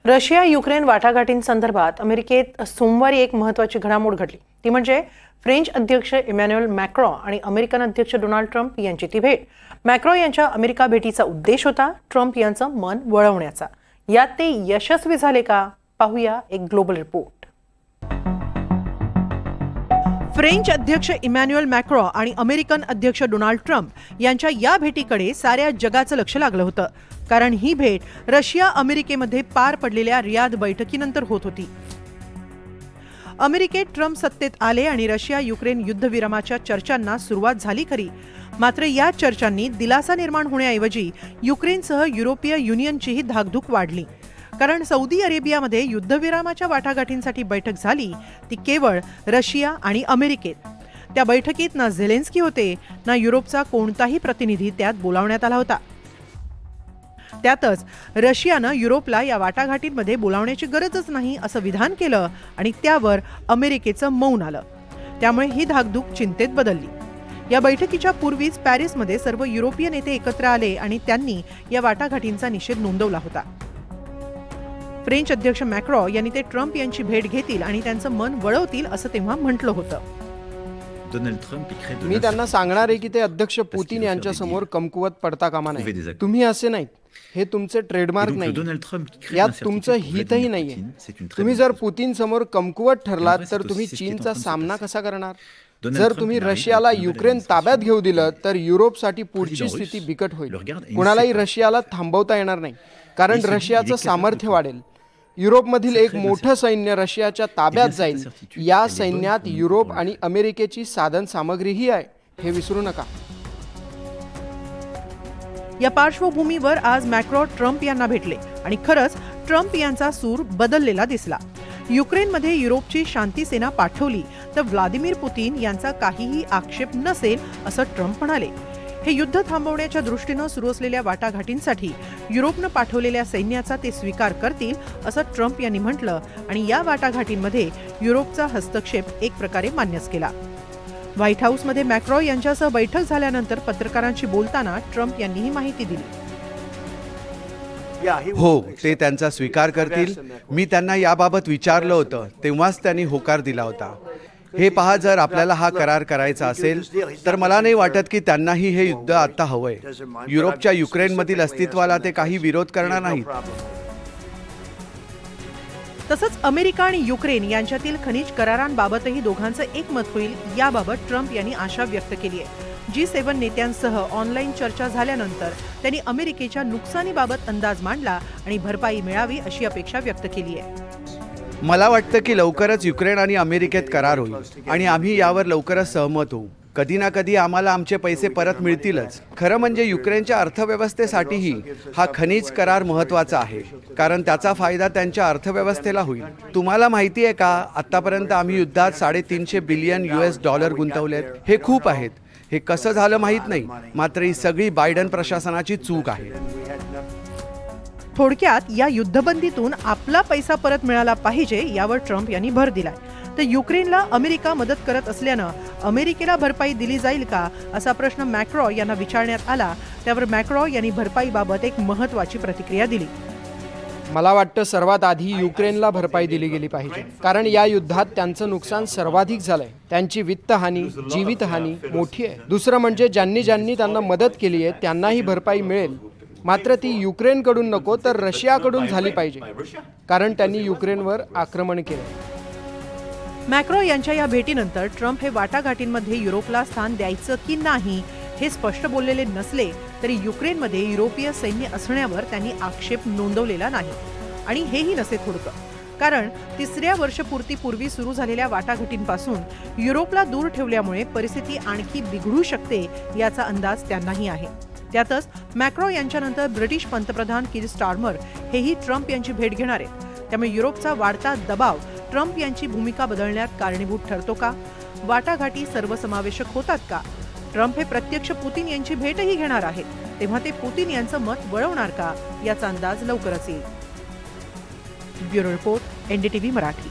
Russia Ukraine वाटाघाटींसंदर्भात अमेरिकेत सोमवारी एक महत्त्वाची घडामोड घडली. ती म्हणजे फ्रेंच अध्यक्ष इमॅन्युएल मॅक्रॉ आणि अमेरिकन अध्यक्ष डोनाल्ड ट्रम्प यांची ती भेट. मॅक्रॉ यांच्या अमेरिका भेटीचा उद्देश होता ट्रम्प यांचं मन वळवण्याचा. यात ते यशस्वी झाले का? पाहूया एक ग्लोबल रिपोर्ट. फ्रेंच अध्यक्ष इमॅन्युएल मॅक्रॉ आणि अमेरिकन अध्यक्ष डोनाल्ड ट्रम्प यांच्या या भेटीकडे साऱ्या जगाचं लक्ष लागलं होतं. कारण ही भेट रशिया अमेरिकेमध्ये पार पडलेल्या रियाद बैठकीनंतर होत होती. अमेरिकेत ट्रम्प सत्तेत आले आणि रशिया युक्रेन युद्धविरामाच्या चर्चांना सुरुवात झाली खरी, मात्र या चर्चांनी दिलासा निर्माण होण्याऐवजी युक्रेनसह युरोपीय युनियनचीही धाकधूक वाढली. कारण सौदी अरेबियामध्ये युद्धविरामाच्या वाटाघाटींसाठी बैठक झाली ती केवळ रशिया आणि अमेरिकेत. त्या बैठकीत ना झेलेन्स्की होते ना युरोपचा कोणताही प्रतिनिधी त्यात बोलावण्यात आला होता. त्यातच रशियानं युरोपला या वाटाघाटींमध्ये बोलावण्याची गरजच नाही असं विधान केलं आणि त्यावर अमेरिकेचं मौन आलं. त्यामुळे ही धाकधूक चिंतेत बदलली. या बैठकीच्या पूर्वीच पॅरिसमध्ये सर्व युरोपीय नेते एकत्र आले आणि त्यांनी या वाटाघाटींचा निषेध नोंदवला होता. फ्रेंच अध्यक्ष मॅक्रॉ यांनी ते ट्रम्प यांची भेट घेतील आणि त्यांचं मन वळवतील असं तेव्हा म्हटलं होतं. मी त्यांना सांगणार आहे की ते अध्यक्ष पुतीन यांच्या समोर कमकुवत पडता कामा नये. तुम्ही असे नाहीत, हे तुमचे ट्रेडमार्क नाही, यात तुमचं हितही नाहीये. तुम्ही जर पुतीन समोर कमकुवत ठरलात तर तुम्ही चीनचा सामना कसा करणार? जर तुम्ही रशियाला युक्रेन ताब्यात घेऊ दिलं तर युरोपसाठी पुढची स्थिती बिकट होईल. कुणालाही रशियाला थांबवता येणार नाही, कारण रशियाचं सामर्थ्य वाढेल. युरोपमधील एक मोठं सैन्य रशियाच्या ताब्यात जाईल. या सैन्यात युरोप आणि अमेरिकेची साधन सामग्रीही आहे, हे विसरू नका. या पार्श्वभूमीवर आज मॅक्रॉ ट्रम्प यांना भेटले आणि खरंच ट्रम्प यांचा सूर बदललेला दिसला. युक्रेनमध्ये युरोपची शांती सेना पाठवली तर व्लादिमीर पुतीन यांचा काहीही आक्षेप नसेल असं ट्रम्प म्हणाले. हे युद्ध थांबवण्याच्या दृष्टीनं सुरू असलेल्या वाटाघाटींसाठी युरोपनं पाठवलेल्या सैन्याचा ते स्वीकार करतील असं ट्रम्प यांनी म्हटलं आणि या वाटाघाटींमध्ये युरोपचा हस्तक्षेप एक प्रकारे मान्यच केला. व्हाईट हाऊसमध्ये मॅक्रॉ यांच्यासह बैठक झाल्यानंतर पत्रकारांशी बोलताना ट्रम्प यांनी ही माहिती दिली. हो, ते त्यांचा स्वीकार करतील. मी त्यांना याबाबत विचारलं होतं, तेव्हाच त्यांनी होकार दिला होता. हे पहा, जर आपल्याला हा करार करायचा असेल तर मला नाही वाटत की त्यांनाही हे युद्ध आता हवंय. युरोपच्या युक्रेनमधील अस्तित्वाला ते काही विरोध करणार नाहीत. तसंच अमेरिका आणि युक्रेन यांच्यातील खनिज करारांबाबतही दोघांचं एकमत होईल याबाबत ट्रम्प यांनी आशा व्यक्त केली आहे. G7 नेत्यांसह ऑनलाईन चर्चा झाल्यानंतर त्यांनी अमेरिकेच्या नुकसानीबाबत अंदाज मांडला आणि भरपाई मिळावी अशी अपेक्षा व्यक्त केली आहे. मला वाटतं की लवकरच युक्रेन आणि अमेरिकेत करार होईल आणि आम्ही यावर लवकरच सहमत होऊ. कधी ना कधी आम्हाला आमचे पैसे परत मिळतीलच. खरं म्हणजे युक्रेनच्या अर्थव्यवस्थेसाठीही हा खनिज करार महत्त्वाचा आहे, कारण त्याचा फायदा त्यांच्या अर्थव्यवस्थेला होईल. तुम्हाला माहिती आहे का, आतापर्यंत आम्ही युद्धात $350 बिलियन गुंतवलेत. हे खूप आहेत. हे कसं झालं माहीत नाही, मात्र ही सगळी बायडन प्रशासनाची चूक आहे. थोडक्यात या युद्धबंदीतून आपला पैसा परत मिळाला पाहिजे यावर ट्रम्प यांनी भर दिलाय. तर युक्रेनला अमेरिका मदत करत असल्यानं अमेरिकेला भरपाई दिली जाईल का असा प्रश्न मॅक्रॉ यांना विचारण्यात आला. त्यावर मॅक्रॉ यांनी भरपाईबाबत एक महत्त्वाची प्रतिक्रिया दिली. मला वाटतं सर्वात आधी युक्रेनला भरपाई दिली गेली पाहिजे, कारण या युद्धात त्यांचं नुकसान सर्वाधिक झालंय. त्यांची वित्तहानी, जीवितहानी मोठी आहे. दुसरं म्हणजे ज्यांनी त्यांना मदत केली आहे त्यांनाही भरपाई मिळेल, मात्र ती युक्रेनकडून नको तर रशियाकडून झाली पाहिजे, कारण त्यांनी युक्रेनवर आक्रमण केलं. मॅक्रॉ यांच्या या भेटीनंतर ट्रम्प हे वाटाघाटींमध्ये युरोपला स्थान द्यायचं की नाही हे स्पष्ट बोललेले नसले तरी युक्रेनमध्ये युरोपीय सैन्य असण्यावर त्यांनी आक्षेप नोंदवलेला नाही. आणि हेही नसे थोडकं, कारण तिसऱ्या वर्षपूर्तीपूर्वी सुरू झालेल्या वाटाघाटींपासून युरोपला दूर ठेवल्यामुळे परिस्थिती आणखी बिघडू शकते याचा अंदाज त्यांनाही आहे. त्यातच मॅक्रॉ यांच्यानंतर ब्रिटिश पंतप्रधान कीर स्टार्मर हेही ट्रम्प यांची भेट घेणार आहेत. त्यामुळे युरोपचा वाढता दबाव ट्रम्प यांची भूमिका बदलण्यात कारणीभूत ठरतो का? वाटाघाटी सर्वसमावेशक होतात का? ट्रम्प हे प्रत्यक्ष पुतीन यांची भेटही घेणार आहेत, तेव्हा ते पुतीन यांचं मत वळवणार का याचा अंदाज लवकरच येईल. Bureau report, NDTV Marathi.